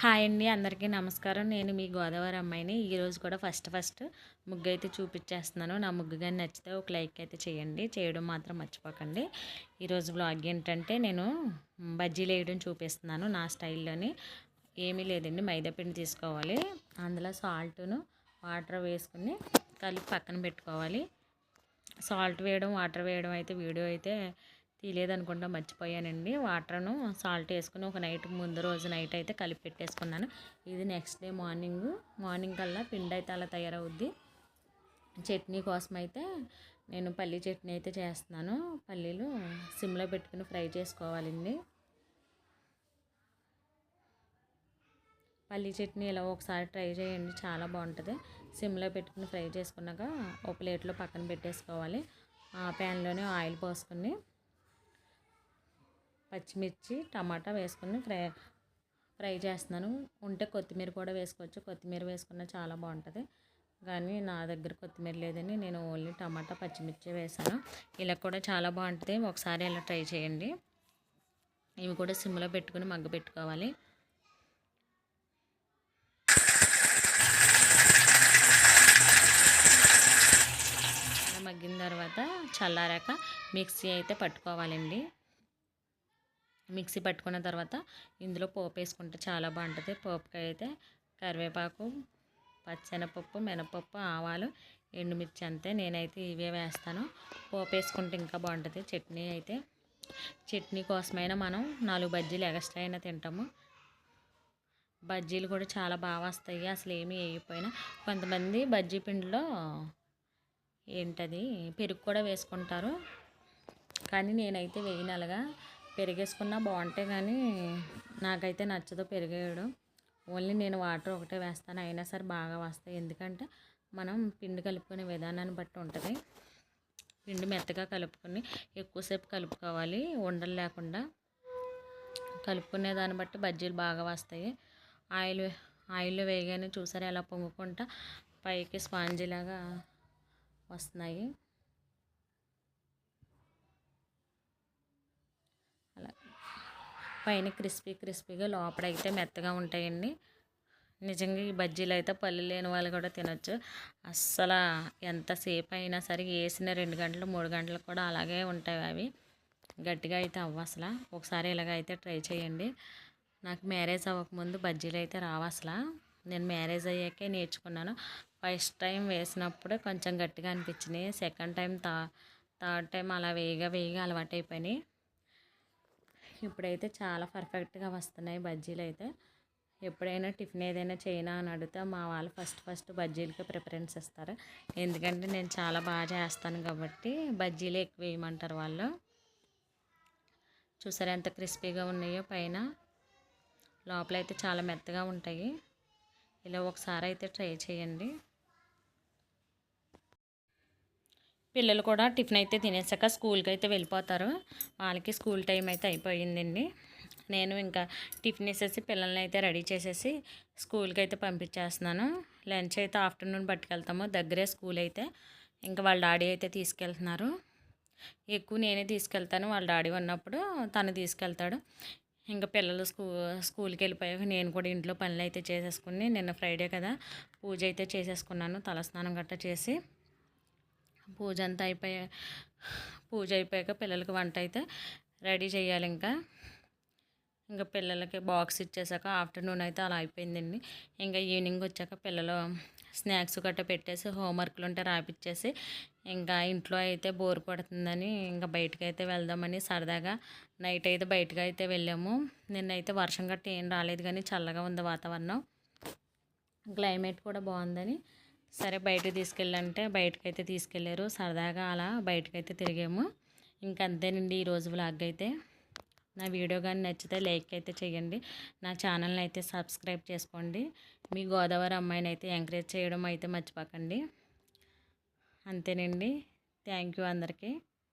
Hi అండి, అందరికీ నమస్కారం. నేను మీ గోదావరి అమ్మాయిని. ఈరోజు కూడా ఫస్ట్ ముగ్గు అయితే చూపించేస్తున్నాను. నా ముగ్గు కానీ నచ్చితే ఒక లైక్ అయితే చేయండి, చేయడం మాత్రం మర్చిపోకండి. ఈరోజు వ్లాగ్ ఏంటంటే నేను బజ్జీలు వేయడం చూపిస్తున్నాను నా స్టైల్లోని. ఏమీ లేదండి, మైదా పిండి తీసుకోవాలి, అందులో సాల్ట్ను వాటర్ వేసుకుని కలిపి పక్కన పెట్టుకోవాలి. సాల్ట్ వేయడం వాటర్ వేయడం అయితే వీడియో అయితే తీయలేదనుకుంటా, మర్చిపోయానండి. వాటర్ను సాల్ట్ వేసుకుని ఒక ముందు రోజు నైట్ అయితే కలిపి పెట్టేసుకున్నాను. ఇది నెక్స్ట్ డే మార్నింగ్ కల్లా పిండి అయితే అలా తయారవుద్ది. చట్నీ కోసం అయితే నేను పల్లీ చట్నీ అయితే చేస్తున్నాను. పల్లీలు సిమ్లో పెట్టుకుని ఫ్రై చేసుకోవాలండి. పల్లీ చట్నీ ఇలా ఒకసారి ట్రై చేయండి, చాలా బాగుంటుంది. సిమ్లో పెట్టుకుని ఫ్రై చేసుకున్నాక ఒక ప్లేట్లో పక్కన పెట్టేసుకోవాలి. ఆ ప్యాన్లోనే ఆయిల్ పోసుకుని పచ్చిమిర్చి టమాటా వేసుకుని ఫ్రై చేస్తున్నాను. ఉంటే కొత్తిమీర కూడా వేసుకోవచ్చు, కొత్తిమీర వేసుకున్న చాలా బాగుంటుంది. కానీ నా దగ్గర కొత్తిమీర లేదని నేను ఓన్లీ టమాటా పచ్చిమిర్చి వేసాను. ఇలా కూడా చాలా బాగుంటుంది, ఒకసారి ఇలా ట్రై చేయండి. ఇవి కూడా సిమ్లో పెట్టుకుని మగ్గ పెట్టుకోవాలి. మగ్గిన తర్వాత చల్లారాక మిక్సీ అయితే పట్టుకోవాలండి. మిక్సీ పట్టుకున్న తర్వాత ఇందులో పోపు వేసుకుంటే చాలా బాగుంటుంది. పోపుకి అయితే కరివేపాకు, పచ్చెనపప్పు, మినపప్పు, ఆవాలు, ఎండుమిర్చి అంతే. నేనైతే ఇవే వేస్తాను. పోపు వేసుకుంటే ఇంకా బాగుంటుంది. చట్నీ కోసమైనా మనం 4 బజ్జీలు ఎక్స్ట్రా అయినా తింటాము. బజ్జీలు కూడా చాలా బాగా వస్తాయి, అసలు ఏమీ వేయకపోయినా. కొంతమంది బజ్జీ పిండిలో పెరుగు కూడా వేసుకుంటారు, కానీ నేనైతే వేయను. అలాగా పెరిగేసుకున్నా బాగుంటాయి, కానీ నాకైతే నచ్చదు పెరిగేయడం. ఓన్లీ నేను వాటర్ ఒకటే వేస్తాను, అయినా సరే బాగా వస్తాయి. ఎందుకంటే మనం పిండి కలుపుకునే విధానాన్ని బట్టి ఉంటుంది. పిండి మెత్తగా కలుపుకొని ఎక్కువసేపు కలుపుకోవాలి, ఉండలు లేకుండా. కలుపుకునే దాన్ని బట్టి బజ్జీలు బాగా వస్తాయి. ఆయిల్లో వేయగానే చూసారా ఎలా పొంగుకుంటా పైకి స్పాంజీలాగా వస్తున్నాయి. అలా పైన క్రిస్పీగా లోపలైతే మెత్తగా ఉంటాయండి. నిజంగా ఈ బజ్జీలు అయితే పళ్ళు లేని వాళ్ళు కూడా తినొచ్చు. అస్సలు ఎంతసేపు అయినా సరే వేసిన 2 గంటలు 3 గంటలు కూడా అలాగే ఉంటాయి. అవి గట్టిగా అయితే అవ్వ అసలు. ఒకసారి ఇలాగైతే ట్రై చేయండి. నాకు మ్యారేజ్ అవ్వకముందు బజ్జీలు అయితే రావు అసలు. నేను మ్యారేజ్ అయ్యాకే నేర్చుకున్నాను. ఫస్ట్ టైం వేసినప్పుడు కొంచెం గట్టిగా అనిపించినాయి. సెకండ్ టైం థర్డ్ టైం అలా వేయగా అలవాటు అయిపోయినాయి. ఇప్పుడైతే చాలా పర్ఫెక్ట్గా వస్తున్నాయి బజ్జీలు అయితే. ఎప్పుడైనా టిఫిన్ ఏదైనా చేయనా అని అడిగితే మా వాళ్ళు ఫస్ట్ బజ్జీలకి ప్రిఫరెన్స్ ఇస్తారు. ఎందుకంటే నేను చాలా బాగా చేస్తాను కాబట్టి బజ్జీలు ఎక్కువ వేయమంటారు వాళ్ళు. చూసారా ఎంత క్రిస్పీగా ఉన్నాయో, పైన లోపలైతే చాలా మెత్తగా ఉంటాయి. ఇలా ఒకసారి అయితే ట్రై చేయండి. పిల్లలు కూడా టిఫిన్ అయితే తినేసాక స్కూల్కి అయితే వెళ్ళిపోతారు. వాళ్ళకి స్కూల్ టైం అయితే అయిపోయిందండి. నేను ఇంకా టిఫిన్ వేసేసి పిల్లల్ని అయితే రెడీ చేసేసి స్కూల్కి అయితే పంపించేస్తున్నాను. లంచ్ అయితే ఆఫ్టర్నూన్ పట్టుకెళ్తాము, దగ్గరే స్కూల్ అయితే. ఇంకా వాళ్ళ డాడీ అయితే తీసుకెళ్తున్నారు. ఎక్కువ నేనే తీసుకెళ్తాను, వాళ్ళ డాడీ ఉన్నప్పుడు తను తీసుకెళ్తాడు. ఇంకా పిల్లలు స్కూల్కి వెళ్ళిపోయాక నేను కూడా ఇంట్లో పనులు అయితే చేసేసుకుని, నిన్న ఫ్రైడే కదా పూజ అయితే చేసేసుకున్నాను. తలస్నానం గట్రా చేసి పూజ అయిపోయాక పిల్లలకి వంట అయితే రెడీ చేయాలి. ఇంకా పిల్లలకి బాక్స్ ఇచ్చేసాక ఆఫ్టర్నూన్ అయితే అలా అయిపోయిందండి. ఇంకా ఈవినింగ్ వచ్చాక పిల్లలు స్నాక్స్ గట్రా పెట్టేసి హోంవర్క్లు ఉంటే రాపిచ్చేసి ఇంకా ఇంట్లో అయితే బోర్ కొడుతుందని ఇంకా బయటకు అయితే వెళ్దామని సరదాగా నైట్ అయితే బయటకు అయితే వెళ్ళాము. నిన్నైతే వర్షం గట్రా ఏం రాలేదు, కానీ చల్లగా ఉంది వాతావరణం, క్లైమేట్ కూడా బాగుందని సరే బయటకు తీసుకెళ్ళంటే బయటకైతే తీసుకెళ్ళారు. సరదాగా అలా బయటకైతే తిరిగాము. ఇంకంతేనండి ఈరోజు వ్లాగ్ అయితే. నా వీడియో కానీ నచ్చితే లైక్ అయితే చేయండి, నా ఛానల్ని అయితే సబ్స్క్రైబ్ చేసుకోండి. మీ గోదావరి అమ్మాయిని అయితే ఎంకరేజ్ చేయడం అయితే మర్చిపోకండి. అంతేనండి, థ్యాంక్ యూ అందరికీ.